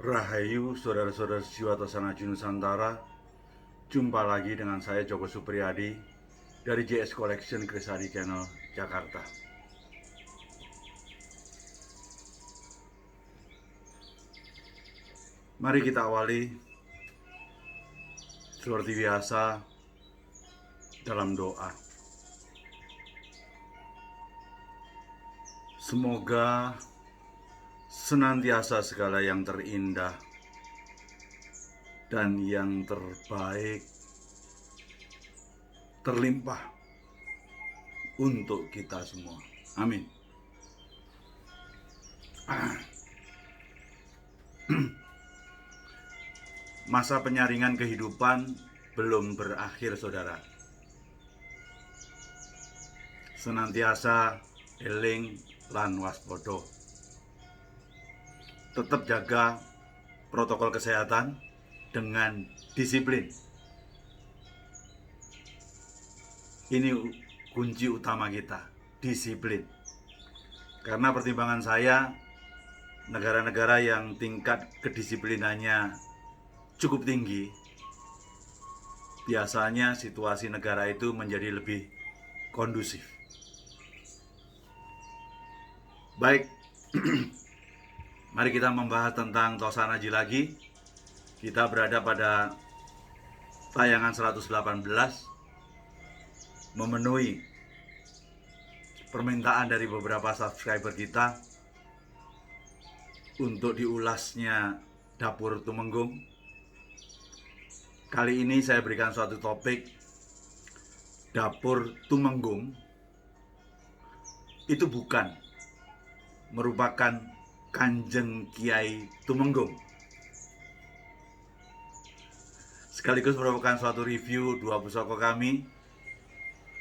Rahayu, saudara-saudara siswa Tosanaji Nusantara. Jumpa lagi dengan saya Joko Supriyadi dari JS Collection Krisadi Channel Jakarta. Mari kita awali seperti biasa dalam doa. Semoga senantiasa segala yang terindah dan yang terbaik terlimpah untuk kita semua. Amin. Masa penyaringan kehidupan belum berakhir, saudara. Senantiasa eling lan waspada. Tetap jaga protokol kesehatan dengan disiplin. Ini kunci utama kita, disiplin. Karena pertimbangan saya, negara-negara yang tingkat kedisiplinannya cukup tinggi, biasanya situasi negara itu menjadi lebih kondusif. Baik, mari kita membahas tentang Tosanaji lagi. Kita berada pada tayangan 118, memenuhi permintaan dari beberapa subscriber kita untuk diulasnya Dapur Tumenggung. Kali ini saya berikan suatu topik, Dapur Tumenggung itu bukan merupakan Kanjeng Kiai Tumenggung. Sekaligus merupakan suatu review dua pusaka kami,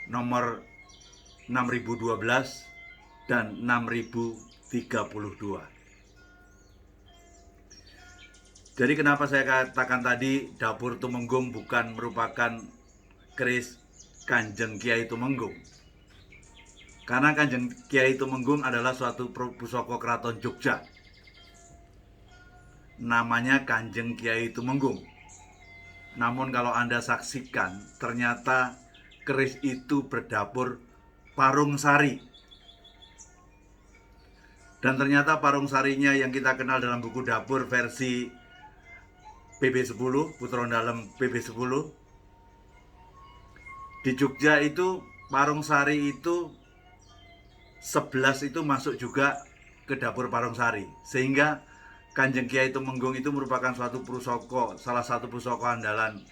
nomor 6012 dan 6032. Jadi kenapa saya katakan tadi Dapur Tumenggung bukan merupakan keris Kanjeng Kiai Tumenggung? Karena Kanjeng Kiai Tumenggung adalah suatu pusaka Keraton Jogja. Namanya Kanjeng Kiai Tumenggung. Namun kalau Anda saksikan, ternyata keris itu berdapur Parung Sari. Dan ternyata Parung Sarinya yang kita kenal dalam buku dapur versi PB10, Putra Dalem PB10. Di Jogja itu Parung Sari itu 11 itu masuk juga ke dapur Parung Sari. Sehingga Kanjeng Kiai Tumenggung itu merupakan suatu pusaka, salah satu pusaka andalan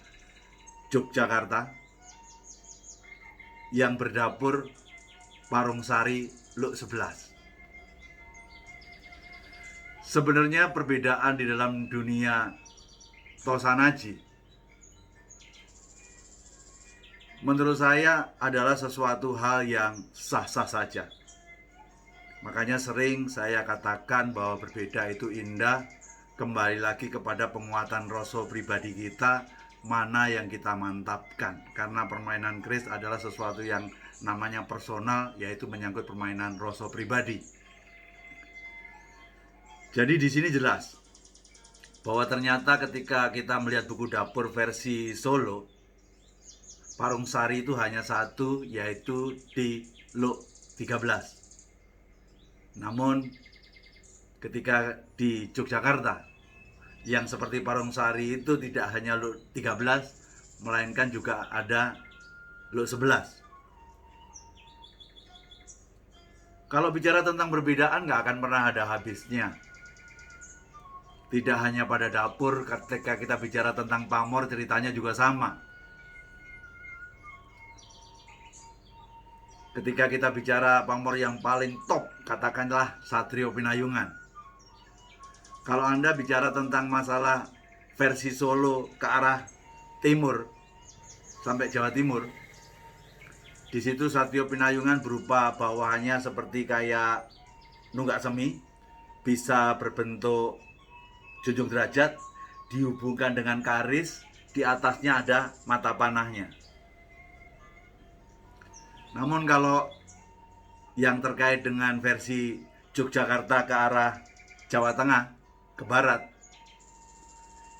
Yogyakarta yang berdapur Parung Sari Luk 11. Sebenarnya perbedaan di dalam dunia Tosanaji menurut saya adalah sesuatu hal yang sah-sah saja. Makanya sering saya katakan bahwa berbeda itu indah. Kembali lagi kepada penguatan rasa pribadi kita, mana yang kita mantapkan. Karena permainan keris adalah sesuatu yang namanya personal, yaitu menyangkut permainan rasa pribadi. Jadi di sini jelas bahwa ternyata ketika kita melihat buku dapur versi Solo, Parung Sari itu hanya satu, yaitu di Luk 13. Namun ketika di Yogyakarta, yang seperti Parung Sari itu tidak hanya Luk 13, melainkan juga ada Luk 11. Kalau bicara tentang perbedaan nggak akan pernah ada habisnya. Tidak hanya pada dapur, ketika kita bicara tentang pamor, ceritanya juga sama. Ketika kita bicara pamor yang paling top, katakanlah Satrio Pinayungan. Kalau Anda bicara tentang masalah versi Solo ke arah timur sampai Jawa Timur, di situ Satrio Pinayungan berupa bawahannya seperti kayak nunggak semi, bisa berbentuk junjung derajat, dihubungkan dengan karis, di atasnya ada mata panahnya. Namun kalau yang terkait dengan versi Yogyakarta ke arah Jawa Tengah, ke barat,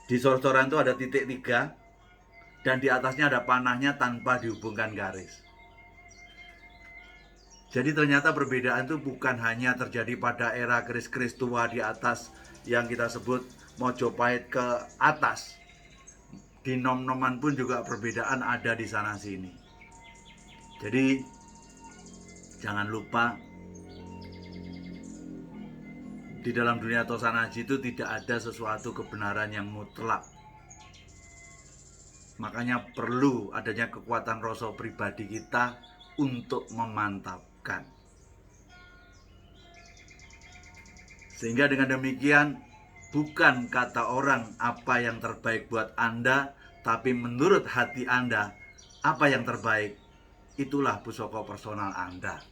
Di sor-soran itu ada titik 3 dan di atasnya ada panahnya tanpa dihubungkan garis. Jadi ternyata perbedaan itu bukan hanya terjadi pada era keris-keris tua di atas yang kita sebut Mojopahit ke atas. Di nom-noman pun juga perbedaan ada di sana sini. Jadi jangan lupa di dalam dunia Tosanaji itu tidak ada sesuatu kebenaran yang mutlak. Makanya perlu adanya kekuatan rasa pribadi kita untuk memantapkan. Sehingga dengan demikian bukan kata orang apa yang terbaik buat Anda, tapi menurut hati Anda apa yang terbaik, itulah pusaka personal Anda.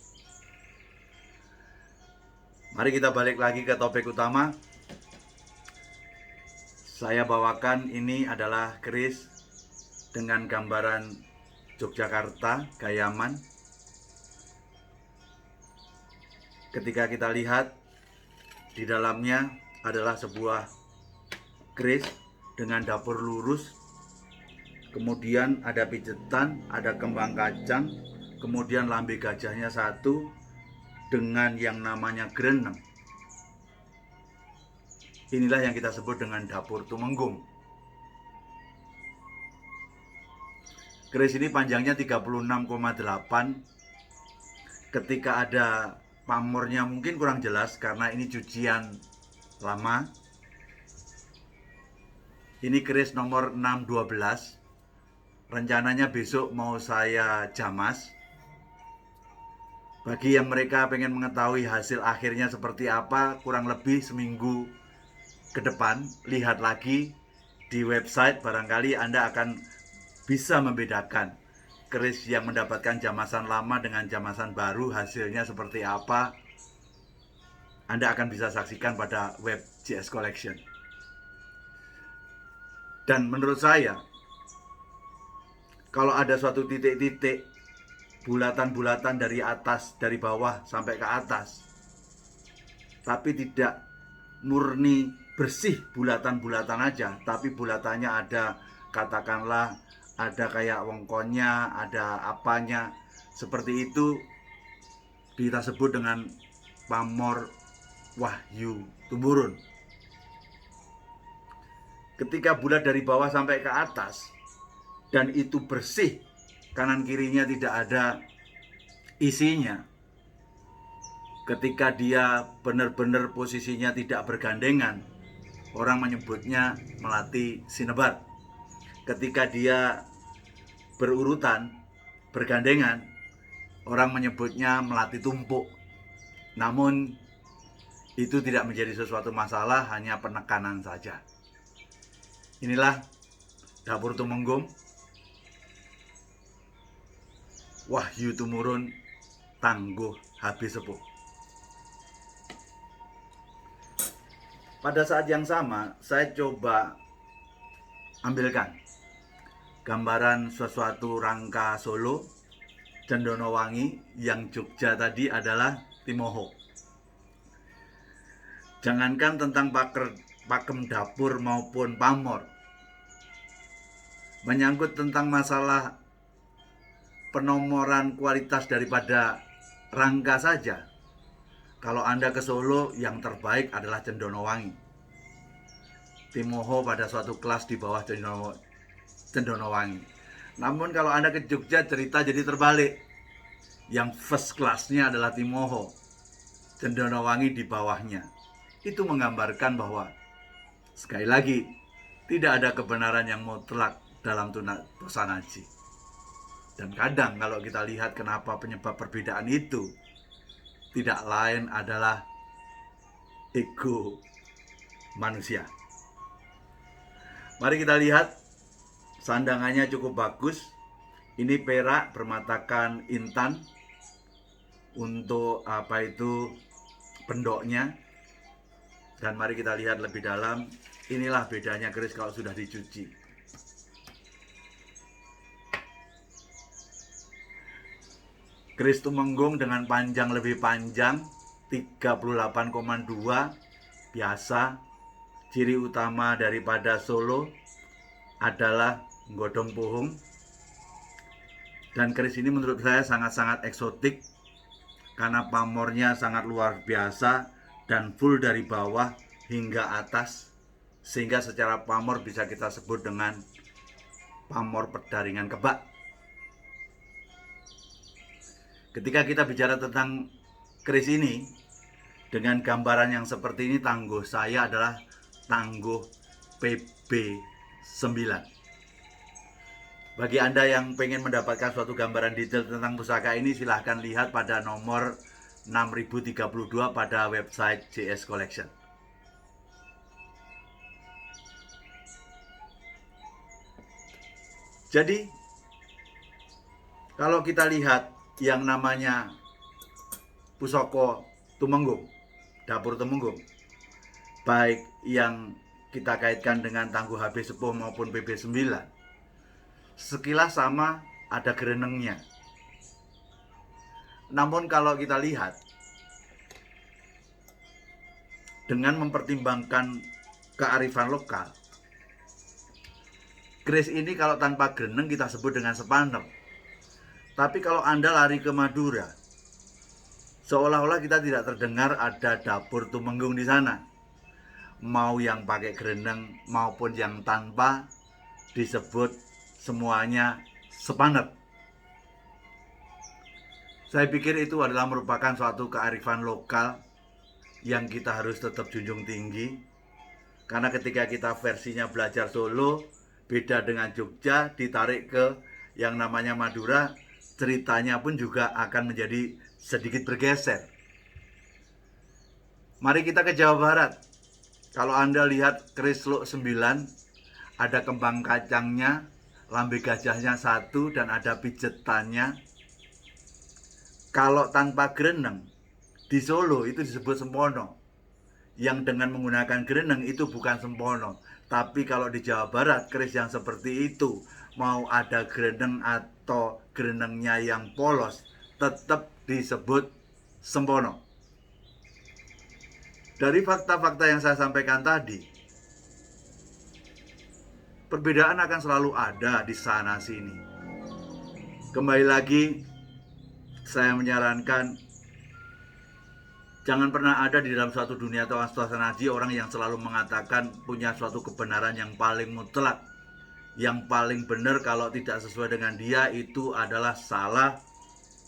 Mari kita balik lagi ke topik utama. Saya bawakan ini adalah keris dengan gambaran Yogyakarta, Gayaman. Ketika kita lihat, di dalamnya adalah sebuah keris dengan dapur lurus, kemudian ada pijetan, ada kembang kacang, kemudian lambe gajahnya satu dengan yang namanya greneng. Inilah yang kita sebut dengan dapur Tumenggung. Keris ini panjangnya 36,8. Ketika ada pamornya mungkin kurang jelas karena ini cucian lama. Ini keris nomor 612. Rencananya besok mau saya jamas. Bagi yang mereka pengen mengetahui hasil akhirnya seperti apa, kurang lebih seminggu ke depan, lihat lagi di website, barangkali Anda akan bisa membedakan keris yang mendapatkan jamasan lama dengan jamasan baru, hasilnya seperti apa. Anda akan bisa saksikan pada web JS Collection. Dan menurut saya, kalau ada suatu titik-titik bulatan-bulatan dari atas, dari bawah sampai ke atas, tapi tidak murni bersih bulatan-bulatan aja, tapi bulatannya ada, katakanlah ada kayak wongkonnya, ada apanya, seperti itu kita sebut dengan pamor Wahyu Tumurun. Ketika bulat dari bawah sampai ke atas dan itu bersih, kanan kirinya tidak ada isinya, ketika dia benar-benar posisinya tidak bergandengan, orang menyebutnya melati sinebat. Ketika dia berurutan, bergandengan, orang menyebutnya melati tumpuk. Namun itu tidak menjadi sesuatu masalah, hanya penekanan saja. Inilah dapur Tumenggung, Wahyu Tumurun, tangguh habis sepuh. Pada saat yang sama, saya coba ambilkan gambaran sesuatu rangka Solo, Cendonowangi, yang Jogja tadi adalah Timoho. Jangankan tentang pakem dapur maupun pamor, menyangkut tentang masalah penomoran kualitas daripada rangka saja, kalau Anda ke Solo, yang terbaik adalah Cendonowangi. Timoho pada suatu kelas di bawah Cendonowangi. Namun kalau Anda ke Jogja, cerita jadi terbalik. Yang first class-nya adalah Timoho, Cendonowangi di bawahnya. Itu menggambarkan bahwa sekali lagi tidak ada kebenaran yang mutlak dalam Tosanaji. Dan kadang kalau kita lihat kenapa penyebab perbedaan itu, tidak lain adalah ego manusia. Mari kita lihat, sandangannya cukup bagus. Ini perak bermatakan intan untuk pendoknya. Dan mari kita lihat lebih dalam. Inilah bedanya keris kalau sudah dicuci. Keris Tumenggung dengan panjang lebih panjang, 38,2 biasa. ciri utama daripada Solo adalah godong puhung. Dan keris ini menurut saya sangat-sangat eksotik karena pamornya sangat luar biasa dan full dari bawah hingga atas, sehingga secara pamor bisa kita sebut dengan pamor pedaringan kebak. Ketika kita bicara tentang keris ini dengan gambaran yang seperti ini, tangguh saya adalah tangguh PB9. Bagi Anda yang pengen mendapatkan suatu gambaran detail tentang pusaka ini, silahkan lihat pada nomor 6032 pada website JS Collection. Jadi, kalau kita lihat yang namanya Pusaka Tumenggung, dapur Tumenggung, baik yang kita kaitkan dengan tangguh HB Sepuh maupun PB9, sekilas sama, ada gerenengnya. Namun kalau kita lihat dengan mempertimbangkan kearifan lokal, keris ini kalau tanpa gereneng kita sebut dengan sepaner. Tapi kalau Anda lari ke Madura, seolah-olah kita tidak terdengar ada dapur Tumenggung di sana. Mau yang pakai gereneng maupun yang tanpa, disebut semuanya sepaner. Saya pikir itu adalah merupakan suatu kearifan lokal yang kita harus tetap junjung tinggi. Karena ketika kita versinya belajar Solo, beda dengan Jogja, ditarik ke yang namanya Madura, ceritanya pun juga akan menjadi sedikit bergeser. Mari kita ke Jawa Barat. Kalau Anda lihat keris Luk 9, ada kembang kacangnya, lambe gajahnya 1, dan ada pijetannya. Kalau tanpa gereneng, di Solo itu disebut sempono. Yang dengan menggunakan gereneng itu bukan sempono. Tapi kalau di Jawa Barat, keris yang seperti itu, mau ada gereneng atau gerenengnya yang polos, tetap disebut sempono. Dari fakta-fakta yang saya sampaikan tadi, perbedaan akan selalu ada di sana sini. Kembali lagi, saya menyarankan jangan pernah ada di dalam suatu dunia atau suasana haji orang yang selalu mengatakan punya suatu kebenaran yang paling mutlak, yang paling benar. Kalau tidak sesuai dengan dia, itu adalah salah.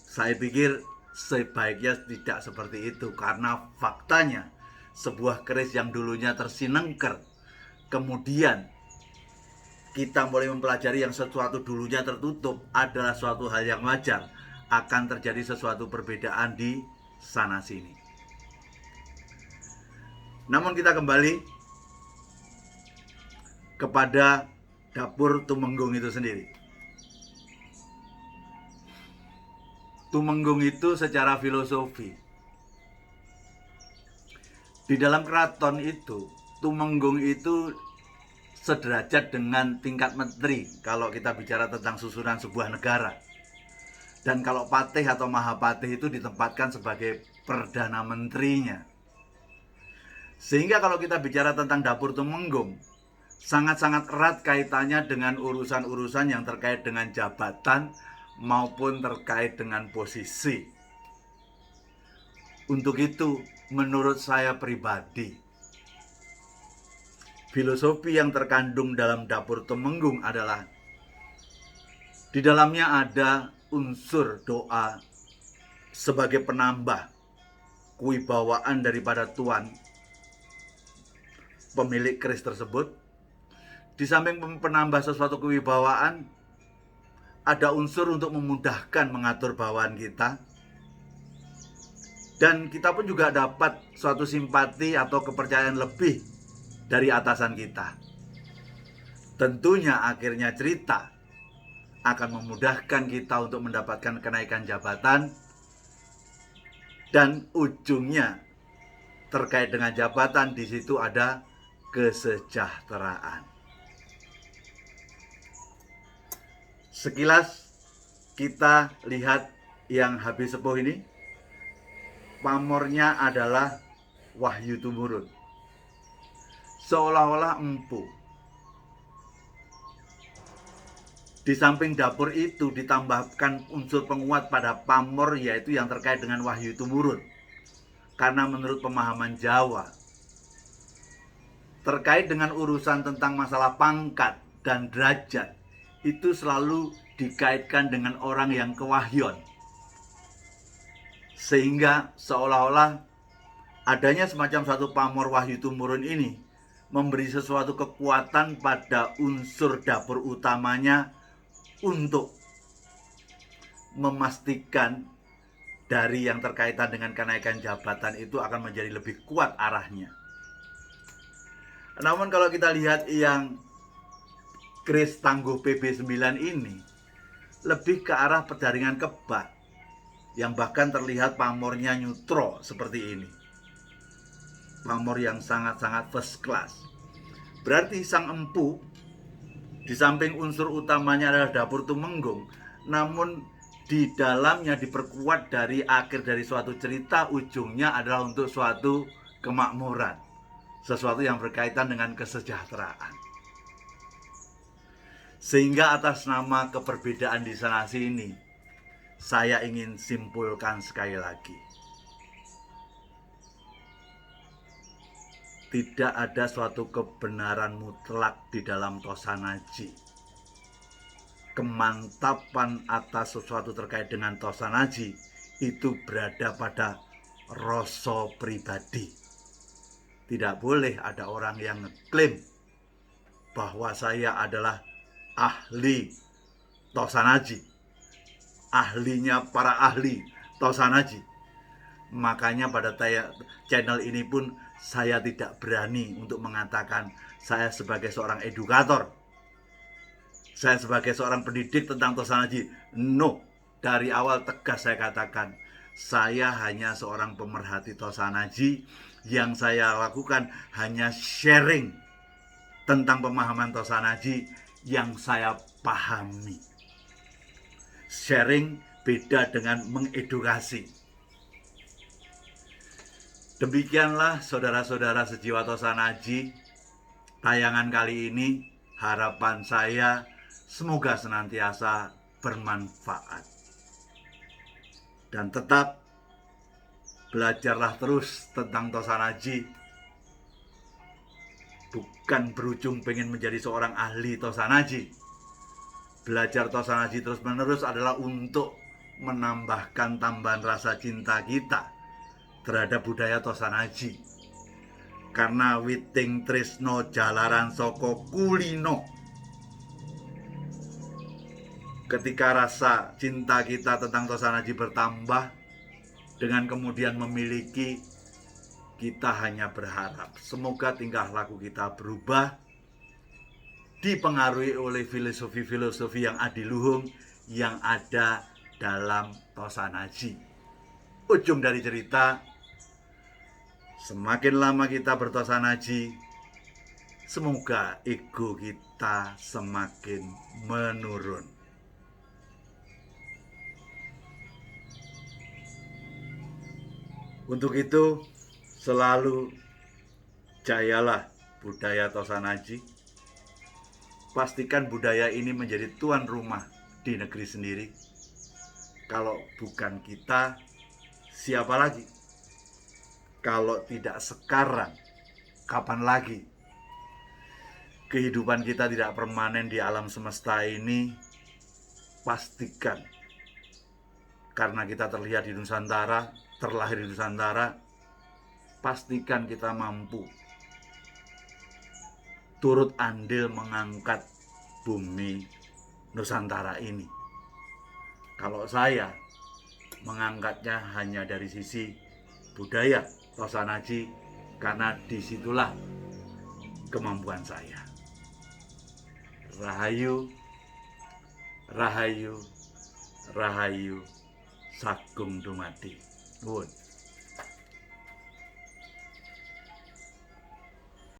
Saya pikir sebaiknya tidak seperti itu, karena faktanya sebuah keris yang dulunya tersinengker, kemudian kita mulai mempelajari yang sesuatu dulunya tertutup, adalah suatu hal yang wajar. Akan terjadi sesuatu perbedaan di sana sini. Namun kita kembali kepada dapur Tumenggung itu sendiri. Tumenggung itu secara filosofi, di dalam keraton itu, Tumenggung itu sederajat dengan tingkat menteri kalau kita bicara tentang susunan sebuah negara. Dan kalau patih atau mahapatih itu ditempatkan sebagai perdana menterinya. Sehingga kalau kita bicara tentang dapur Tumenggung, sangat-sangat erat kaitannya dengan urusan-urusan yang terkait dengan jabatan maupun terkait dengan posisi. Untuk itu, menurut saya pribadi, filosofi yang terkandung dalam dapur Tumenggung adalah di dalamnya ada unsur doa sebagai penambah kewibawaan daripada tuan pemilik keris tersebut. Di samping penambah sesuatu kewibawaan, ada unsur untuk memudahkan mengatur bawaan kita. Dan kita pun juga dapat suatu simpati atau kepercayaan lebih dari atasan kita. Tentunya akhirnya cerita akan memudahkan kita untuk mendapatkan kenaikan jabatan, dan ujungnya terkait dengan jabatan, di situ ada kesejahteraan. Sekilas kita lihat yang habis sepuh ini, pamornya adalah Wahyu Tumurun. seolah-olah empu. Di samping dapur itu ditambahkan unsur penguat pada pamor, yaitu yang terkait dengan wahyu tumurun. Karena menurut pemahaman Jawa, terkait dengan urusan tentang masalah pangkat dan derajat, itu selalu dikaitkan dengan orang yang kewahyon. Sehingga seolah-olah adanya semacam satu pamor wahyu tumurun ini memberi sesuatu kekuatan pada unsur dapur utamanya untuk memastikan dari yang terkaitan dengan kenaikan jabatan itu akan menjadi lebih kuat arahnya. Namun kalau kita lihat yang keris tangguh PB9 ini lebih ke arah pedaringan kebak, yang bahkan terlihat pamornya nyutro seperti ini. Pamor yang sangat-sangat first class. Berarti sang empu di samping unsur utamanya adalah dapur tumenggung, namun di dalamnya diperkuat dari akhir dari suatu cerita, ujungnya adalah untuk suatu kemakmuran, sesuatu yang berkaitan dengan kesejahteraan. Sehingga atas nama keperbedaan di sana sini, saya ingin simpulkan sekali lagi, tidak ada suatu kebenaran mutlak di dalam Tosanaji. Kemantapan atas sesuatu terkait dengan Tosanaji itu berada pada rasa pribadi. Tidak boleh ada orang yang ngeklaim bahwa saya adalah ahli Tosanaji, ahlinya para ahli Tosanaji. Makanya pada channel ini pun saya tidak berani untuk mengatakan saya sebagai seorang edukator, saya sebagai seorang pendidik tentang Tosanaji. No, dari awal tegas saya katakan, saya hanya seorang pemerhati Tosanaji. Yang saya lakukan hanya sharing tentang pemahaman Tosanaji yang saya pahami. Sharing beda dengan mengedukasi. Demikianlah saudara-saudara sejiwa Tosanaji, tayangan kali ini. Harapan saya semoga senantiasa bermanfaat. Dan tetap belajarlah terus tentang Tosanaji. Bukan berujung pengen menjadi seorang ahli Tosanaji. Belajar Tosanaji terus-menerus adalah untuk menambahkan tambahan rasa cinta kita terhadap budaya Tosanaji. Karena witing tresno jalaran soko kulino. Ketika rasa cinta kita tentang Tosanaji bertambah, dengan kemudian memiliki, kita hanya berharap semoga tingkah laku kita berubah, dipengaruhi oleh filosofi-filosofi yang adiluhung yang ada dalam Tosanaji. Ujung dari cerita, semakin lama kita berTosanaji, semoga ego kita semakin menurun. Untuk itu, selalu jayalah budaya Tosanaji. Pastikan budaya ini menjadi tuan rumah di negeri sendiri. Kalau bukan kita, siapa lagi? Kalau tidak sekarang, kapan lagi? Kehidupan kita tidak permanen di alam semesta ini. Pastikan, karena kita terlihat di Nusantara, terlahir di Nusantara, pastikan kita mampu turut andil mengangkat bumi Nusantara ini. Kalau saya mengangkatnya hanya dari sisi budaya Tosanaji, karena disitulah kemampuan saya. Rahayu, Rahayu, Rahayu, Sagung Dumadi. Nuwun.